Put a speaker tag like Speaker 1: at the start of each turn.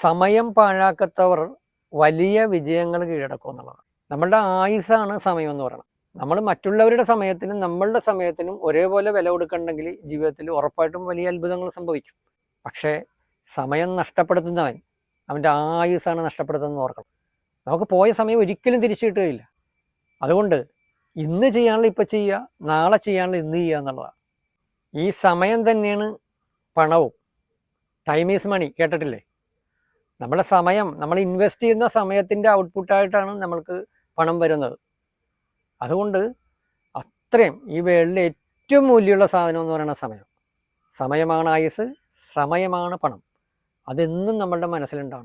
Speaker 1: സമയം പാഴാക്കാത്തവർ വലിയ വിജയങ്ങൾ കീഴടക്കും എന്നുള്ളതാണ്. നമ്മളുടെ ആയുസ്സാണ് സമയം എന്ന് പറയുന്നത്. നമ്മൾ മറ്റുള്ളവരുടെ സമയത്തിനും നമ്മളുടെ സമയത്തിനും ഒരേപോലെ വില കൊടുക്കണമെങ്കിൽ ജീവിതത്തിൽ ഉറപ്പായിട്ടും വലിയ അത്ഭുതങ്ങൾ സംഭവിക്കും. പക്ഷേ സമയം നഷ്ടപ്പെടുത്തുന്നവൻ അവൻ്റെ ആയുസ്സാണ് നഷ്ടപ്പെടുത്തുന്നത് ഓർക്കണം. നമുക്ക് പോയ സമയം ഒരിക്കലും തിരിച്ചു കിട്ടുകയില്ല. അതുകൊണ്ട് ഇന്ന് ചെയ്യാനുള്ള ഇപ്പം ചെയ്യുക, നാളെ ചെയ്യാനുള്ള ഇന്ന് ചെയ്യുക എന്നുള്ളതാണ്. ഈ സമയം തന്നെയാണ് പണവും. ടൈം ഈസ് മണി കേട്ടിട്ടില്ലേ? നമ്മുടെ സമയം, നമ്മൾ ഇൻവെസ്റ്റ് ചെയ്യുന്ന സമയത്തിൻ്റെ ഔട്ട്പുട്ടായിട്ടാണ് നമ്മൾക്ക് പണം വരുന്നത്. അതുകൊണ്ട് അത്രയും ഈ വേൾഡിലെ ഏറ്റവും മൂല്യമുള്ള സാധനം എന്ന് പറയുന്ന സമയം. സമയമാണ് ആയുസ്, സമയമാണ് പണം. അതെന്നും നമ്മളുടെ മനസ്സിലുണ്ടാവണം.